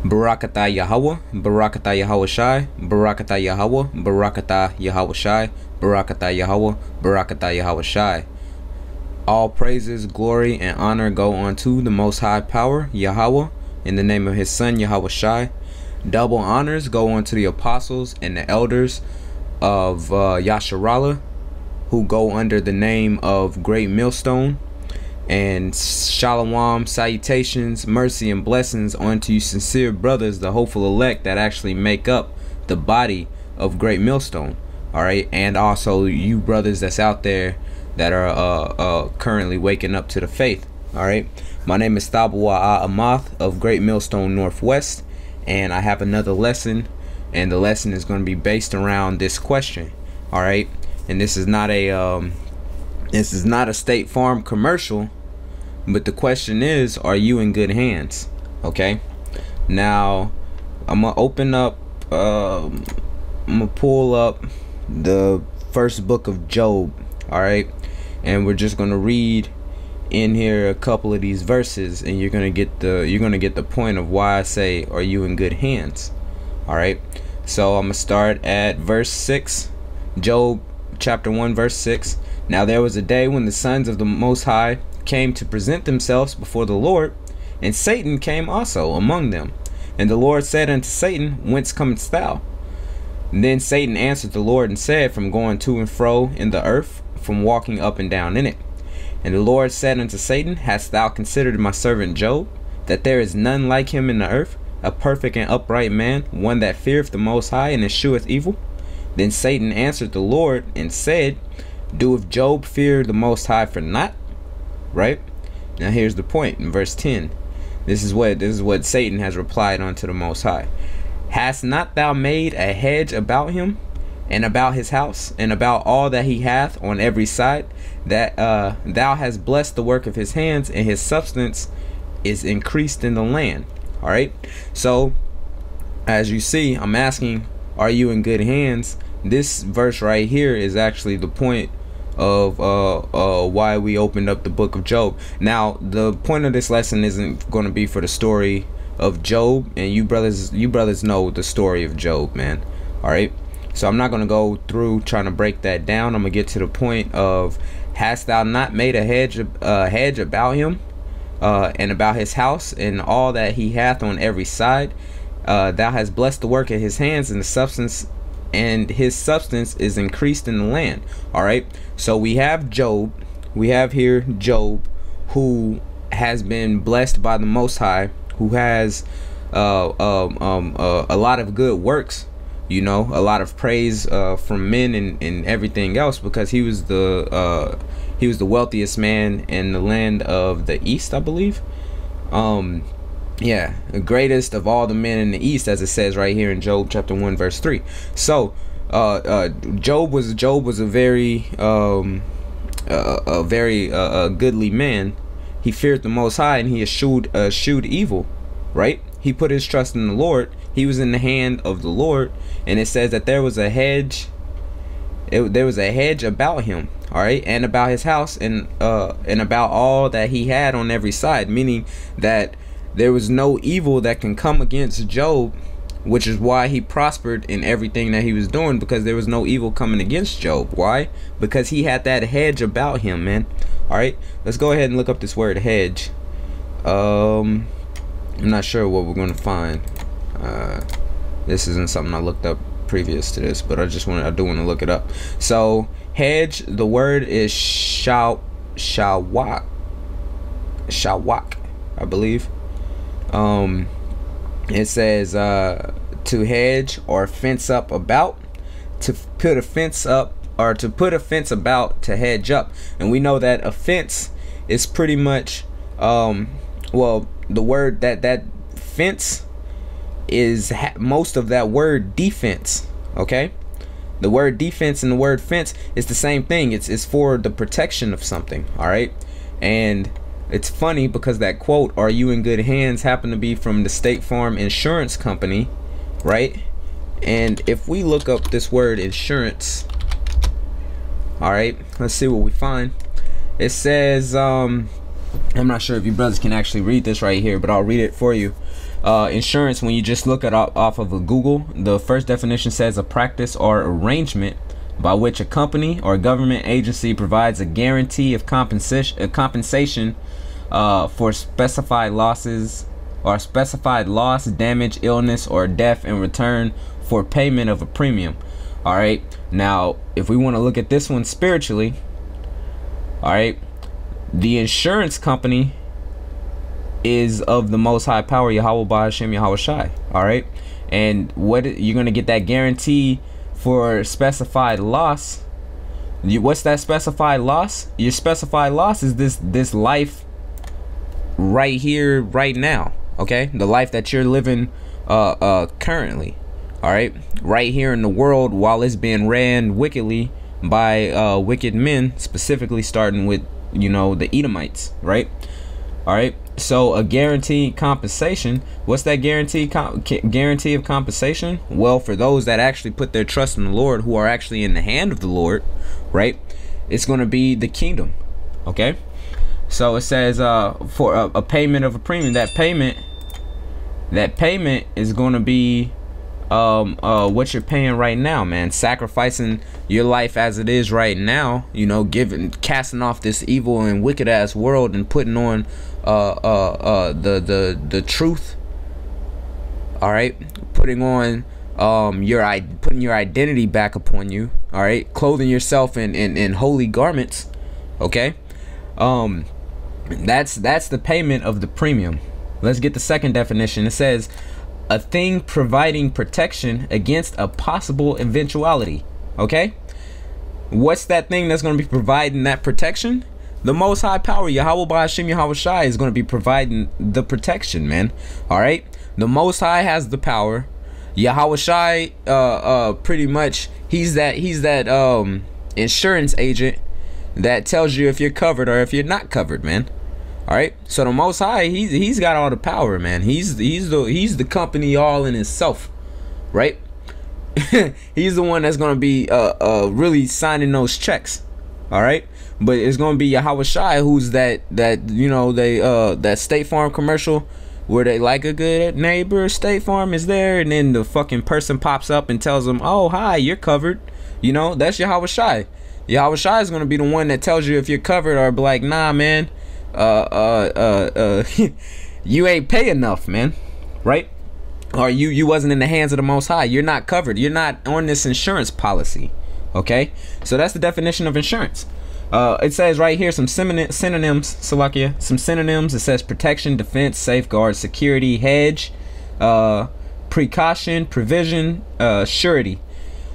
Barakatah Yahweh, Barakatah Yahweh Shai, Barakatah Yahweh, Barakatah Yahweh Shai, Barakatah Yahweh, Barakatah Yahweh Shai. All praises, glory, and honor go unto the Most High Power, Yahweh, in the name of His Son, Yahweh Shai. Double honors go unto the apostles and the elders of Yasharallah, who go under the name of Great Millstone. And shalom, salutations, mercy, and blessings unto you sincere brothers, the hopeful elect that actually make up the body of Great Millstone. Alright, and also you brothers that's out there that are currently waking up to the faith. Alright, my name is Thabawa Amath of Great Millstone Northwest, and I have another lesson, and the lesson is going to be based around this question. Alright, and this is not a State Farm commercial, but the question is, are you in good hands? Okay, now I'm gonna open up, I'm gonna pull up the first book of Job. All right, and we're just gonna read in here a couple of these verses, and you're gonna get the point of why I say, are you in good hands? All right, so I'm gonna start at verse 6, Job chapter 1 verse 6. Now there was a day when the sons of the Most High came to present themselves before the Lord, and Satan came also among them. And the Lord said unto Satan, Whence comest thou? And then Satan answered the Lord and said, From going to and fro in the earth, from walking up and down in it. And the Lord said unto Satan, Hast thou considered my servant Job, that there is none like him in the earth, a perfect and upright man, one that feareth the Most High and escheweth evil? Then Satan answered the Lord and said, Doeth Job fear the Most High for naught? Right? Now here's the point in verse 10. This is what Satan has replied unto the Most High. Hast not thou made a hedge about him, and about his house, and about all that he hath on every side, that thou hast blessed the work of his hands, and his substance is increased in the land? All right, so as you see, I'm asking, are you in good hands? This verse right here is actually the point of why we opened up the book of Job. Now the point of this lesson isn't going to be for the story of Job, and you brothers know the story of Job, man. All right, so I'm not going to go through trying to break that down. I'm gonna get to the point of, hast thou not made a hedge about him, and about his house, and all that he hath on every side? Thou hast blessed the work of his hands, and his substance is increased in the land. All right, so we have Job, here Job, who has been blessed by the Most High, who has a lot of good works, you know, a lot of praise from men and everything else, because he was the wealthiest man in the land of the East, I believe. Yeah, the greatest of all the men in the East, as it says right here in Job chapter 1 verse 3. So Job was a very goodly man. He feared the Most High, and he eschewed evil. Right, he put his trust in the Lord. He was in the hand of the Lord, and it says that there was a hedge. There was a hedge about him, all right, and about his house, and about all that he had on every side, meaning that there was no evil that can come against Job, which is why he prospered in everything that he was doing, because there was no evil coming against Job. Why? Because he had that hedge about him, man. All right, let's go ahead and look up this word hedge. I'm not sure what we're going to find. This isn't something I looked up previous to this, but I do want to look it up. So hedge, the word is shawak, I believe. It says to hedge or fence up about, to put a fence up, or to put a fence about, to hedge up. And we know that a fence is pretty much well, the word that fence is most of that word defense. Okay, the word defense and the word fence is the same thing. It's for the protection of something. All right, and it's funny because that quote, "Are you in good hands?" happened to be from the State Farm insurance company, right? And if we look up this word insurance, all right, let's see what we find. It says I'm not sure if you brothers can actually read this right here, but I'll read it for you. Insurance, when you just look it up off of a Google, the first definition says a practice or arrangement by which a company or government agency provides a guarantee of compensation for specified losses or specified loss, damage, illness, or death in return for payment of a premium. All right, now if we want to look at this one spiritually, all right, the insurance company is of the Most High Power, Yahweh Ba'Hashem Yahweh Shai. All right, and what you're going to get that guarantee for specified loss. What's that specified loss? Your specified loss is this life right here, right now. Okay, the life that you're living currently. All right here in the world, while it's being ran wickedly by wicked men, specifically starting with, you know, the Edomites, right? All right, so a guaranteed compensation. What's that guarantee of compensation? Well, for those that actually put their trust in the Lord, who are actually in the hand of the Lord, right, it's going to be the kingdom. Okay, so it says for a payment of a premium. That payment is going to be what you're paying right now, man. Sacrificing your life as it is right now, you know, casting off this evil and wicked ass world and putting on the truth. All right, putting on putting your identity back upon you. All right, clothing yourself in holy garments. Okay, that's the payment of the premium. Let's get the second definition. It says a thing providing protection against a possible eventuality. Okay, what's that thing that's going to be providing that protection? The Most High Power, Yahweh Ba'Hashem Yahweh Shai, is going to be providing the protection, man. All right, the Most High has the power. Yahweh Shai, pretty much, he's that insurance agent that tells you if you're covered or if you're not covered, man. All right, so the Most High, he's got all the power, man. He's the company all in itself, right? He's the one that's gonna be really signing those checks. All right, but it's gonna be Yahweh Shai, who's that you know, that State Farm commercial where they like a good neighbor, State Farm is there, and then the fucking person pops up and tells them, oh hi, you're covered. You know, that's Yahweh Shai. Yahweh Shai is gonna be the one that tells you if you're covered, or be like, nah, man. You ain't pay enough, man, right? Or you wasn't in the hands of the Most High. You're not covered. You're not on this insurance policy. Okay, so that's the definition of insurance. It says right here some synonyms, Salakia, some synonyms. It says protection, defense, safeguard, security, hedge, precaution, provision, surety.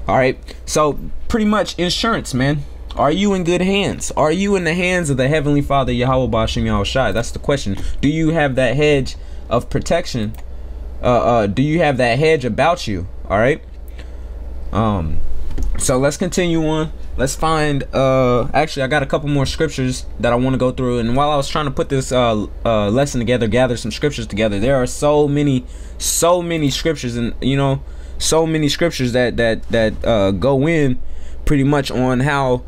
All right, so pretty much insurance, man. Are you in good hands? Are you in the hands of the Heavenly Father, Yahweh Ba'Hashem Yahweh Shai? That's the question. Do you have that hedge of protection? Do you have that hedge about you? All right. So let's continue on. Let's find. Actually, I got a couple more scriptures that I want to go through. And while I was trying to put this lesson together, gather some scriptures together, there are so many scriptures, and you know, so many scriptures that go in pretty much on how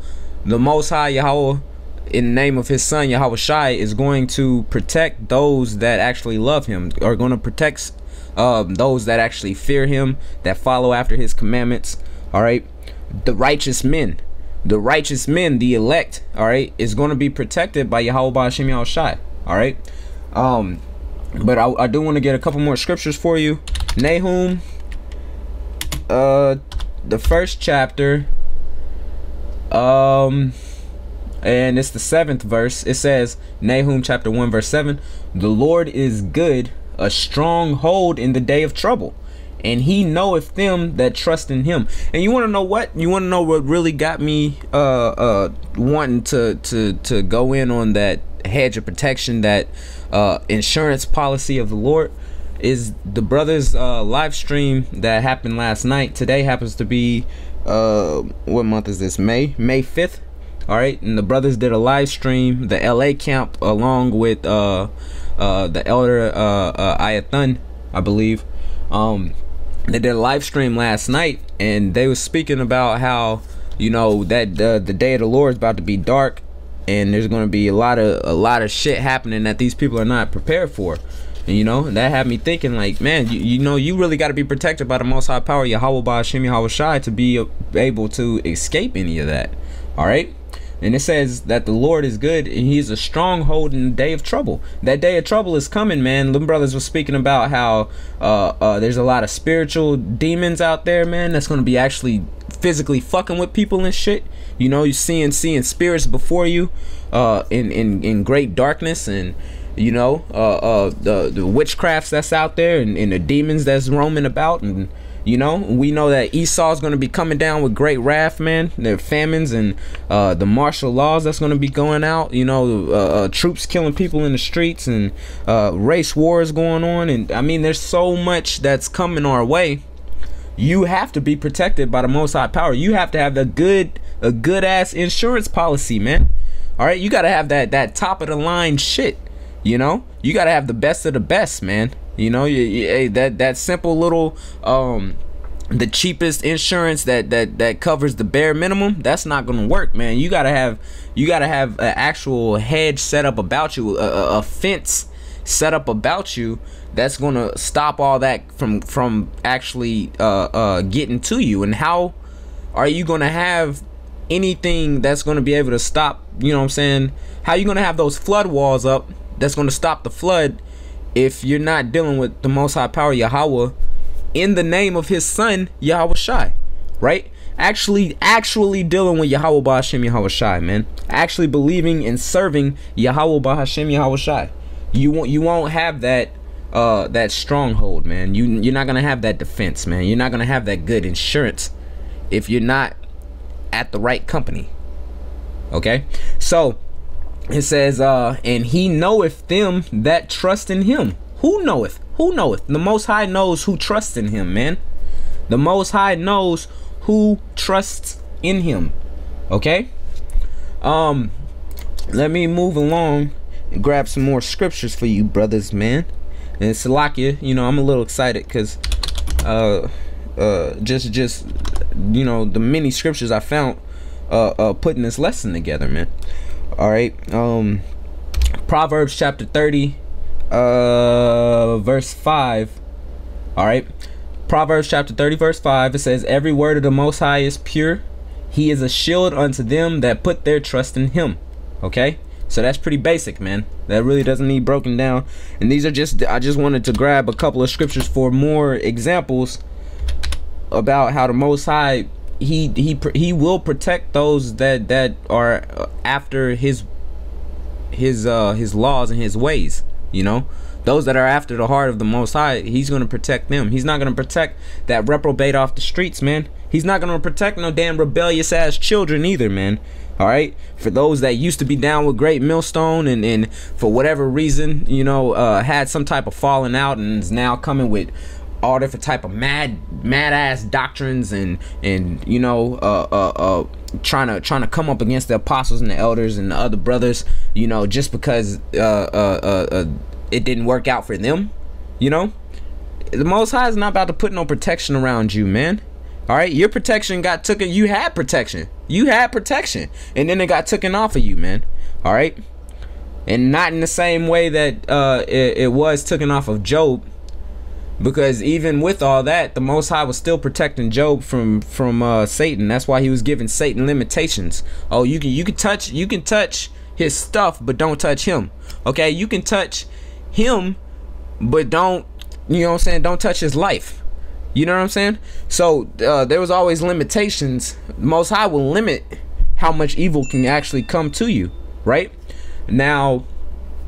the Most High Yahweh, in the name of his son Yahweh Shai, is going to protect those that actually love him, are going to protect those that actually fear him, that follow after his commandments. All right, the righteous men, the elect, all right, is going to be protected by Yahweh Ba'Hashem Yahweh Shai. All right, but I do want to get a couple more scriptures for you. Nahum, the first chapter, and it's the 7th verse. It says, Nahum chapter 1 verse 7, the Lord is good, a stronghold in the day of trouble, and he knoweth them that trust in him. And you want to know what? You want to know what really got me wanting to go in on that hedge of protection, that insurance policy of the Lord, is the brothers live stream that happened last night. Today happens to be what month is this? May 5th. All right, and the brothers did a live stream, the LA camp, along with the elder Ayathun, I believe. They did a live stream last night, and they was speaking about how, you know, that the day of the Lord is about to be dark, and there's going to be a lot of shit happening that these people are not prepared for. And you know, that had me thinking like, man, you know, you really got to be protected by the Most High Power, Yahweh Ba'Hashem Yahweh Shai, to be able to escape any of that. All right. And it says that the Lord is good and he is a stronghold in the day of trouble. That day of trouble is coming, man. Them brothers were speaking about how there's a lot of spiritual demons out there, man, that's going to be actually physically fucking with people and shit. You know, you're seeing spirits before you in great darkness, and you know, the witchcrafts that's out there, and the demons that's roaming about. And you know, we know that Esau's going to be coming down with great wrath, man. The famines and the martial laws that's going to be going out. You know, troops killing people in the streets, and race wars going on. And I mean, there's so much that's coming our way. You have to be protected by the Most High Power. You have to have a good ass insurance policy, man. All right, you got to have that top of the line shit. You know, you got to have the best of the best, man. You know, that simple little the cheapest insurance that covers the bare minimum, that's not gonna work, man. You gotta have an actual hedge set up about you, a fence set up about you that's gonna stop all that from actually getting to you. And how are you gonna have anything that's gonna be able to stop, you know what I'm saying, how are you gonna have those flood walls up that's gonna stop the flood if you're not dealing with the Most High Power, Yahweh, in the name of his son, Yahweh Shai, right? Actually dealing with Yahweh Ba'Hashem Yahweh Shai, man. Actually believing and serving Yahweh Ba'Hashem Yahweh Shai. You won't have that that stronghold, man. You're not gonna have that defense, man. You're not gonna have that good insurance if you're not at the right company. Okay, so it says, and he knoweth them that trust in him. Who knoweth? Who knoweth? The Most High knows who trusts in him, man. The Most High knows who trusts in him. Okay? Let me move along and grab some more scriptures for you brothers, man. And Salakia, you know, I'm a little excited because just you know, the many scriptures I found putting this lesson together, man. All right, Proverbs chapter 30 verse 5. All right, Proverbs chapter 30 verse 5, it says, every word of the Most High is pure, he is a shield unto them that put their trust in him. Okay, so that's pretty basic, man. That really doesn't need broken down. And these are just, I just wanted to grab a couple of scriptures for more examples about how the Most High, he will protect those that are after his laws and his ways. You know, those that are after the heart of the Most High, he's going to protect them. He's not going to protect that reprobate off the streets, man. He's not going to protect no damn rebellious ass children either, man. All right, for those that used to be down with Great Millstone and for whatever reason, you know, had some type of falling out and is now coming with all different type of mad ass doctrines and you know, trying to come up against the apostles and the elders and the other brothers, you know, just because it didn't work out for them. You know, the Most High is not about to put no protection around you, man. All right, your protection got taken. You had protection, and then it got taken off of you, man. All right, and not in the same way that it was taken off of Job. Because even with all that, the Most High was still protecting Job from Satan. That's why he was giving Satan limitations. Oh, you can touch his stuff, but don't touch him. Okay, you can touch him, but don't, you know what I'm saying, don't touch his life. You know what I'm saying? So there was always limitations. The Most High will limit how much evil can actually come to you, right? Now,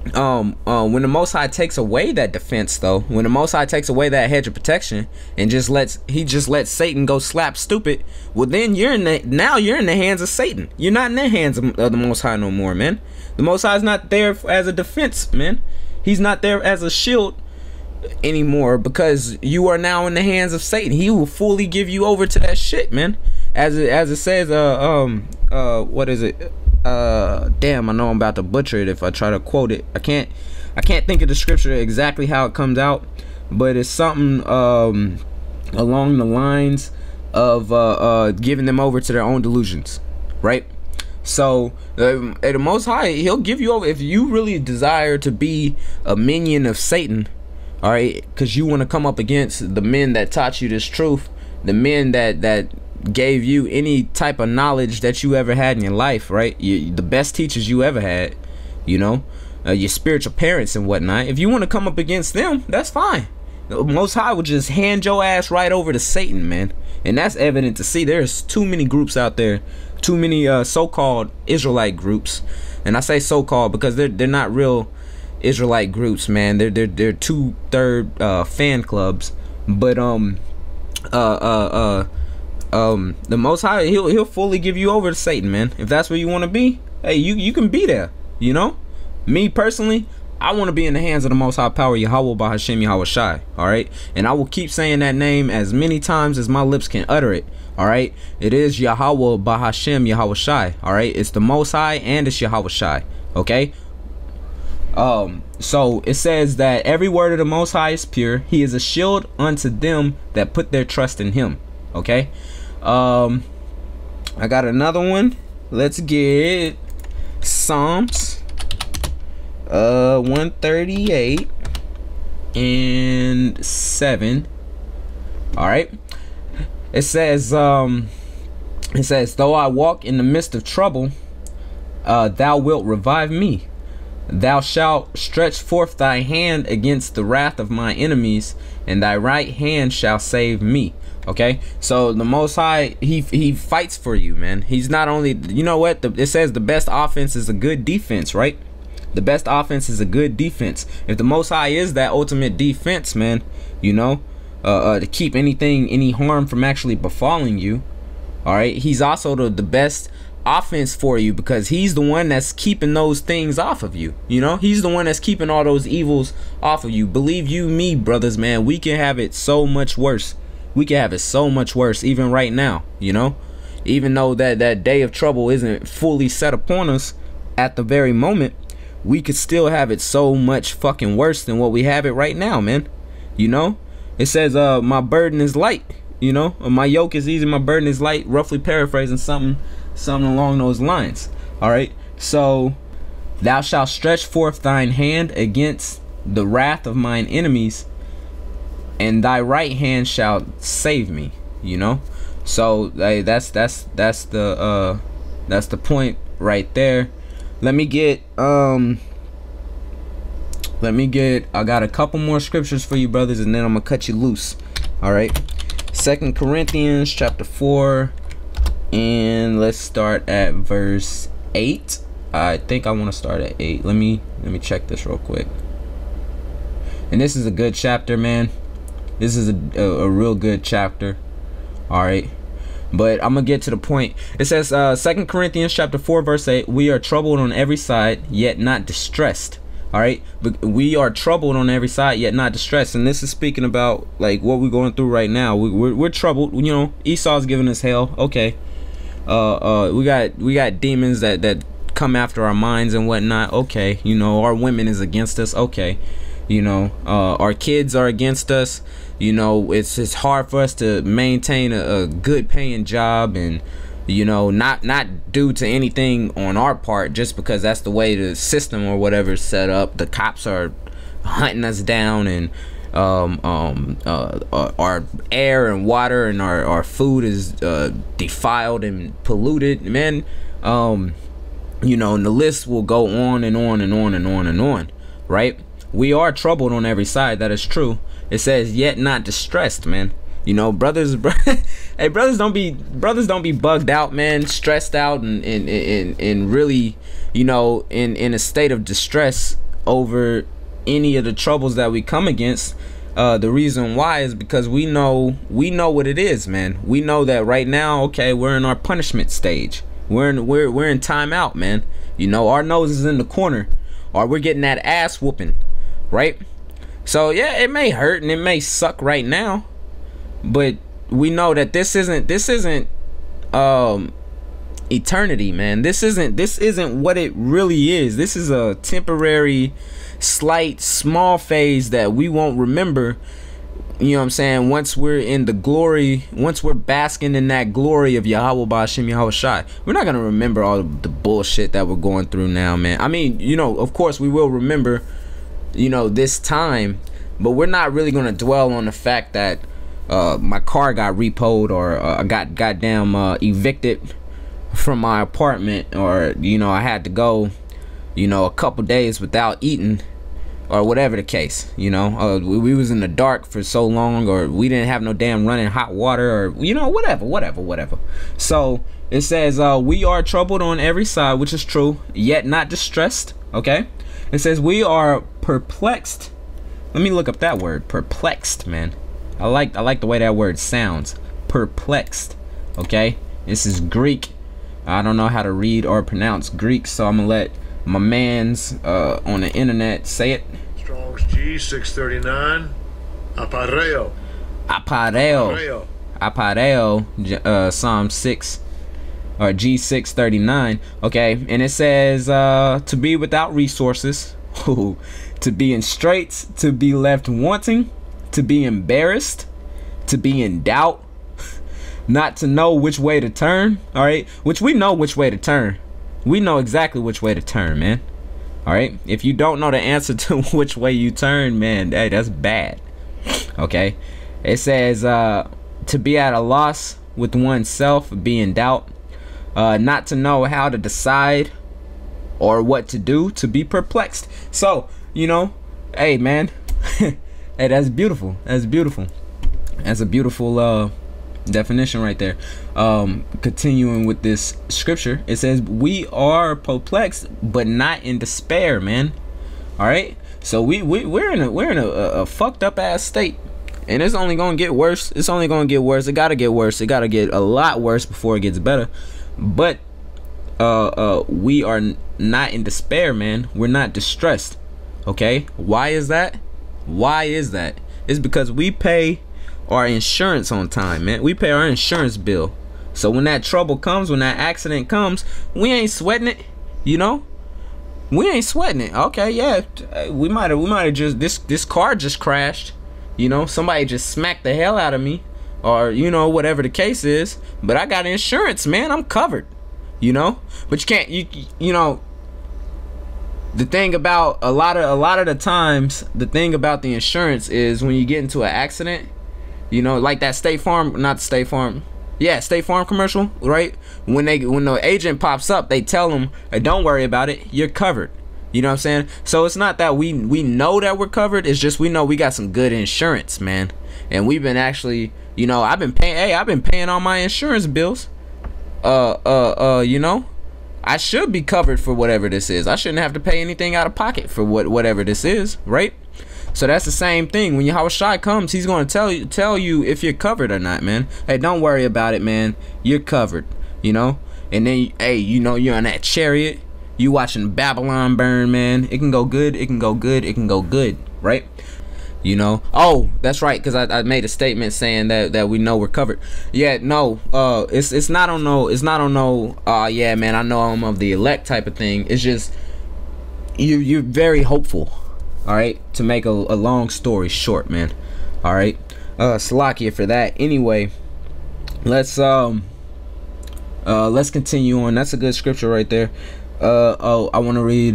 when the Most High takes away that defense, though, when the Most High takes away that hedge of protection and just lets Satan go slap stupid, well, then you're in the hands of Satan. You're not in the hands of the Most High no more, man. The Most High is not there as a defense, man. He's not there as a shield anymore, because you are now in the hands of Satan. He will fully give you over to that shit, man. As it says, what is it? Damn, I know I'm about to butcher it if I try to quote it. I can't think of the scripture exactly how it comes out, but it's something along the lines of giving them over to their own delusions, right? So the Most High, he'll give you over if you really desire to be a minion of Satan. all right, because you want to come up against the men that taught you this truth, the men that gave you any type of knowledge that you ever had in your life, right? The best teachers you ever had, you know, your spiritual parents and whatnot. If you want to come up against them, that's fine. The Most High will just hand your ass right over to Satan, man. And that's evident to see. There's too many groups out there, too many so-called Israelite groups. And I say so-called because they're not real Israelite groups, man. They're 2/3 fan clubs. But the Most High, he'll fully give you over to Satan, man. If that's where you want to be, hey, you can be there, you know. Me personally, I want to be in the hands of the Most High Power, Yahweh Bahashem Yahweh Shai, all right? And I will keep saying that name as many times as my lips can utter it, all right? It is Yahweh Bahashem Yahweh Shai, all right? It's the Most High and it's Yahweh Shai, okay? So it says that every word of the Most High is pure. He is a shield unto them that put their trust in him, okay? I got another one. Let's get Psalms 138 and 7. All right, it says though I walk in the midst of trouble, thou wilt revive me. Thou shalt stretch forth thy hand against the wrath of my enemies, and thy right hand shall save me. Okay, so the Most High, he fights for you, man. He's not only, you know what, it says the best offense is a good defense, right? The best offense is a good defense. If the Most High is that ultimate defense, man, you know, to keep any harm from actually befalling you, all right, he's also the best offense for you, because he's the one that's keeping those things off of you. You know, he's the one that's keeping all those evils off of you. Believe you me, brothers, man, we can have it so much worse. We can have it so much worse even right now, you know, even though that day of trouble isn't fully set upon us at the very moment. We could still have it so much fucking worse than what we have it right now, man. You know, it says my burden is light, you know, my yoke is easy, my burden is light, roughly paraphrasing something along those lines. All right, so thou shalt stretch forth thine hand against the wrath of mine enemies, and thy right hand shall save me. You know, so hey, that's the point right there. Let me get I got a couple more scriptures for you, brothers, and then I'm gonna cut you loose. All right, 2 Corinthians chapter 4, and let's start at verse 8. I think I want to start at 8. Let me check this real quick. And this is a good chapter, man. This is a real good chapter. All right, but I'm gonna get to the point. It says 2 Corinthians chapter 4 verse 8, we are troubled on every side, yet not distressed. All right, but we are troubled on every side, yet not distressed. And this is speaking about like what we're going through right now. We're troubled. You know, Esau's giving us hell. Okay, we got demons that come after our minds and whatnot. Okay, you know, our women is against us. Okay, you know, our kids are against us. You know, it's hard for us to maintain a good paying job, and you know, not due to anything on our part, just because that's the way the system or whatever is set up. The cops are hunting us down, and our air and water and our food is defiled and polluted, man. You know, and the list will go on and on and on and on and on, right? We are troubled on every side. That is true. It says yet not distressed, man. You know, brothers, hey, brothers don't be bugged out, man, stressed out, and really, you know, in a state of distress over any of the troubles that we come against. The reason why is because we know what it is, man. We know that right now, okay, we're in our punishment stage. We're in timeout, man. You know, our nose is in the corner, or we're getting that ass whooping, right? So yeah, it may hurt and it may suck right now, but we know that this isn't eternity, man. This isn't what it really is. This is a temporary, slight, small phase that we won't remember. You know what I'm saying? Once we're in the glory, once we're basking in that glory of Yahweh Ba'Shem Yahweh Shai, we're not gonna remember all of the bullshit that we're going through now, man. I mean, you know, of course we will remember, you know, this time, but we're not really going to dwell on the fact that my car got repoed, or I got goddamn evicted from my apartment, or you know, I had to go, you know, a couple days without eating, or whatever the case, you know. We was in the dark for so long, or we didn't have no damn running hot water, or you know, whatever. So it says we are troubled on every side, which is true, yet not distressed. Okay, it says we are perplexed. Let me look up that word, perplexed, man. I like the way that word sounds, perplexed. Okay, this is Greek. I don't know how to read or pronounce Greek, so I'm gonna let my man's on the internet say it. Strong's G 639. Apareo. Psalm 6 or G 639. Okay, and it says to be without resources, to be in straits, to be left wanting, to be embarrassed, to be in doubt, not to know which way to turn. All right, which we know which way to turn. We know exactly which way to turn, man. All right, if you don't know the answer to which way you turn, man, hey, that's bad. Okay, it says to be at a loss with oneself, be in doubt, not to know how to decide or what to do, to be perplexed. So, you know, hey, man, hey, that's beautiful. That's beautiful. That's a beautiful definition right there. Continuing with this scripture, it says we are perplexed but not in despair, man. All right, so we're in a fucked up ass state, and it's only gonna get worse. It's only gonna get worse. It gotta get worse. It gotta get a lot worse before it gets better. But we are not in despair, man. We're not distressed. Okay, why is that? It's because we pay our insurance on time, man. We pay our insurance bill. So when that trouble comes, when that accident comes, we ain't sweating it, you know. We ain't sweating it. Okay, yeah, we might have just this car just crashed, you know. Somebody just smacked the hell out of me, or you know, whatever the case is. But I got insurance, man. I'm covered, you know. But you can't, you know. The thing about a lot of the times, the thing about the insurance is when you get into an accident, you know, like that State Farm commercial, right? When the agent pops up, they tell them, hey, don't worry about it, you're covered. You know what I'm saying? So it's not that we know that we're covered, it's just we know we got some good insurance, man. And we've been actually, you know, I've been paying all my insurance bills. You know, I should be covered for whatever this is. I shouldn't have to pay anything out of pocket for whatever this is, right? So that's the same thing. When Yahweh Shai comes, he's going to tell you if you're covered or not, man. Hey, don't worry about it, man. You're covered, you know. And then, hey, you know, you're on that chariot. You watching Babylon burn, man. It can go good. It can go good. It can go good, right? You know. Oh, that's right, because I made a statement saying that we know we're covered. Yeah, no. It's not on no. It's not on no. Yeah, man. I know I'm of the elect type of thing. It's just you're very hopeful. All right, to make a long story short, man. All right, Salakia for that. Anyway, let's continue on. That's a good scripture right there. Oh, I want to read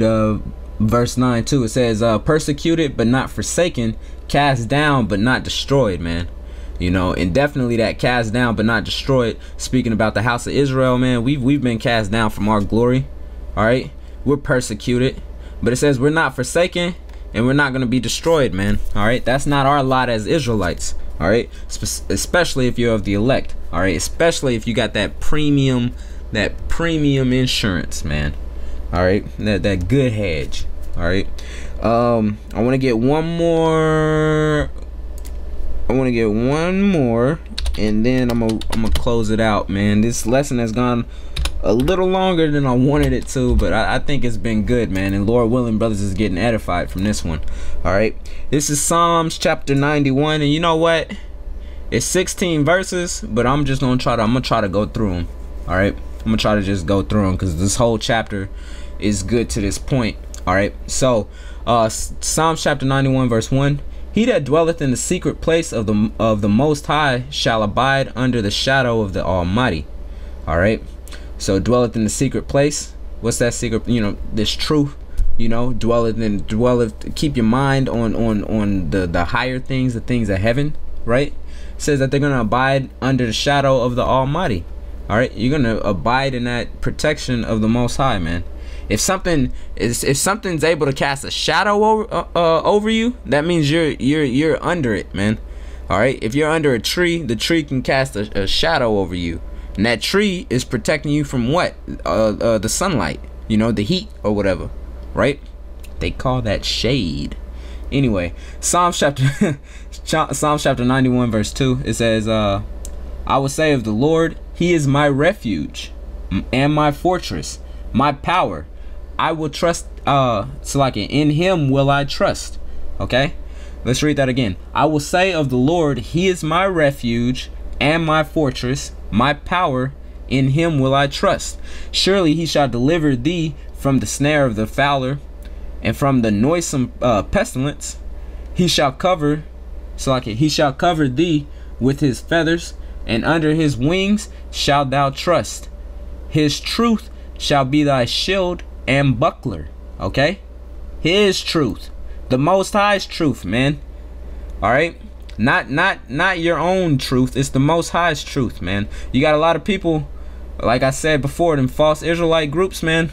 verse 9 too. It says, persecuted but not forsaken, cast down but not destroyed, man. You know, and definitely that cast down but not destroyed. Speaking about the house of Israel, man, we've been cast down from our glory. All right, we're persecuted, but it says we're not forsaken. And we're not going to be destroyed, man. All right, that's not our lot as Israelites. All right, especially if you're of the elect. All right, especially if you got that premium insurance, man. All right, that good hedge. All right, I want to get one more. And then I'm gonna close it out, man. This lesson has gone a little longer than I wanted it to, but I think it's been good, man. And Lord willing, brothers is getting edified from this one. All right, this is Psalms chapter 91, and you know what? It's 16 verses, but I'm gonna try to go through them. All right, I'm gonna try to just go through them because this whole chapter is good to this point. All right, so Psalms chapter 91 verse 1. He that dwelleth in the secret place of the Most High shall abide under the shadow of the Almighty. All right. So dwelleth in the secret place. What's that secret? You know, this truth. you know, dwelleth, keep your mind on the higher things, the things of heaven, right? It says that they're gonna abide under the shadow of the Almighty. All right, you're gonna abide in that protection of the Most High, man. If something's able to cast a shadow over you, that means you're under it, man. All right, if you're under a tree, the tree can cast a shadow over you, and that tree is protecting you from what? The sunlight, you know, the heat or whatever, right? They call that shade. Anyway, Psalms chapter 91 verse 2, it says, I will say of the Lord, he is my refuge and my fortress, my power. I will trust, in him will I trust. Okay, let's read that again. I will say of the Lord, he is my refuge and my fortress, my power, in him will I trust. Surely he shall deliver thee from the snare of the fowler, and from the noisome pestilence. He shall cover thee with his feathers, and under his wings shalt thou trust. His truth shall be thy shield and buckler. Okay, his truth, the Most High's truth, man. All right, not your own truth. It's the Most High's truth, man. You got a lot of people, like I said before, them false Israelite groups, man.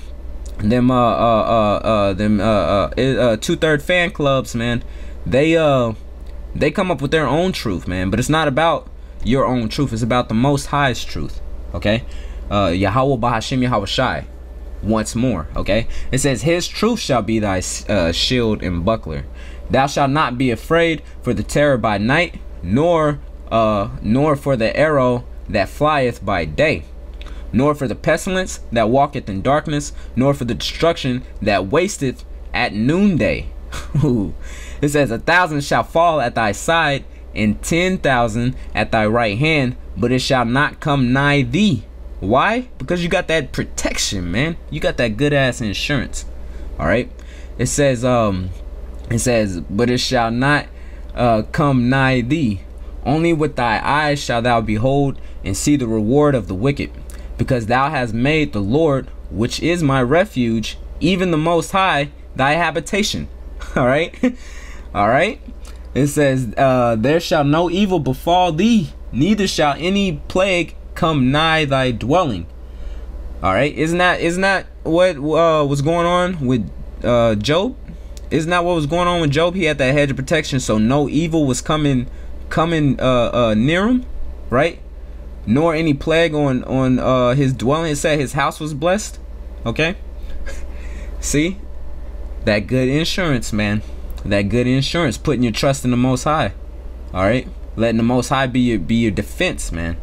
Them 2/3 fan clubs, man. They come up with their own truth, man. But it's not about your own truth. It's about the Most High's truth. Okay, Yahweh Bahashim Yahweh Shai. Once more, okay, it says, his truth shall be thy shield and buckler. Thou shalt not be afraid for the terror by night, nor for the arrow that flieth by day, nor for the pestilence that walketh in darkness, nor for the destruction that wasteth at noonday. It says, 1,000 shall fall at thy side, and 10,000 at thy right hand, but it shall not come nigh thee. Why? Because you got that protection, man. You got that good ass insurance. All right. It says, but it shall not come nigh thee. Only with thy eyes shalt thou behold and see the reward of the wicked, because thou hast made the Lord, which is my refuge, even the Most High, thy habitation. All right. All right. It says, there shall no evil befall thee, neither shall any plague come nigh thy dwelling. All right, isn't that what was going on with Job? Isn't that what was going on with Job? He had that hedge of protection, so no evil was coming near him, right? Nor any plague on his dwelling. It said his house was blessed. Okay, see, that good insurance, man. That good insurance, putting your trust in the Most High. All right, letting the Most High be your defense, man.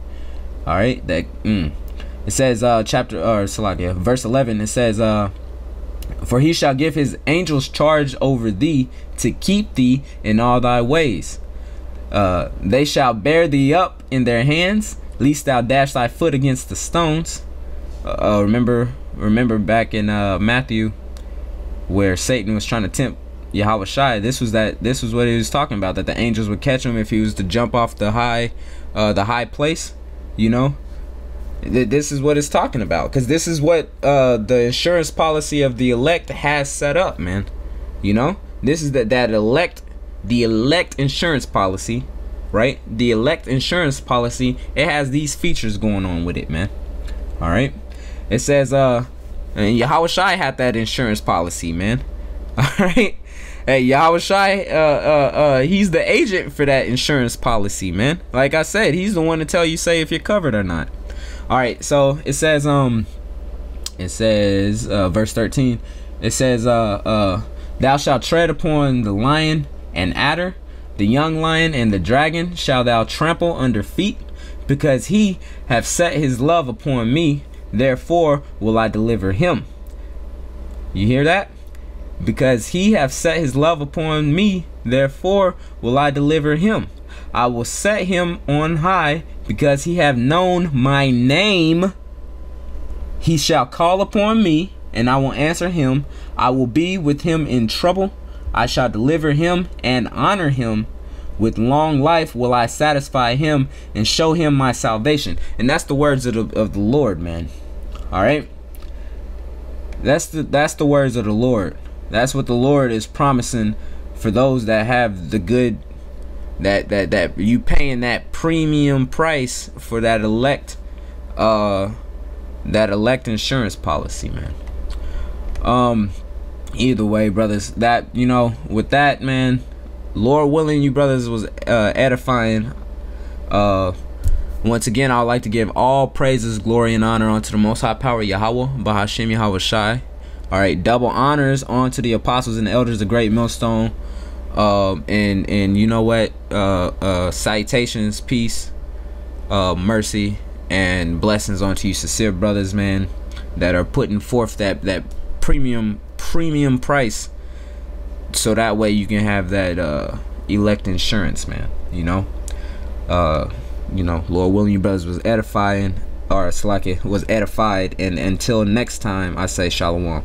All right, that it says verse 11, it says, for he shall give his angels charge over thee to keep thee in all thy ways. They shall bear thee up in their hands, lest thou dash thy foot against the stones. Remember back in Matthew, where Satan was trying to tempt Yahweh Shai. This was what he was talking about, that the angels would catch him if he was to jump off the high place. You know, this is what it's talking about, because this is what the insurance policy of the elect has set up, man. You know, this is the elect insurance policy, right? The elect insurance policy, it has these features going on with it, man. All right, it says and Yahweh Shai had that insurance policy, man. All right. Hey, Yahweh Shai, he's the agent for that insurance policy, man. Like I said, he's the one to tell you, say, if you're covered or not. All right, so it says, verse 13, it says, thou shalt tread upon the lion and adder, the young lion and the dragon shall thou trample under feet, because he hath set his love upon me, therefore will I deliver him. You hear that? Because he hath set his love upon me, therefore will I deliver him. I will set him on high, because he hath known my name. He shall call upon me, and I will answer him. I will be with him in trouble. I shall deliver him and honor him. With long life will I satisfy him and show him my salvation. And that's the words of the Lord, man. All right, that's the words of the Lord. That's what the Lord is promising for those that have the good, that you paying that premium price for that elect insurance policy, man. Either way, brothers, that, you know, with that, man, Lord willing, you brothers was edifying. Once again, I would like to give all praises, glory, and honor unto the Most High Power, Yahweh, Bahashem Yahweh Shai. All right, double honors onto the apostles and the elders, the great millstone. And you know what? Salutations, peace, mercy, and blessings onto you, sincere brothers, man, that are putting forth that premium price, so that way you can have that elect insurance, man. You know, Lord willing, you brothers was edifying, or Slaki was edified, and until next time, I say shalom.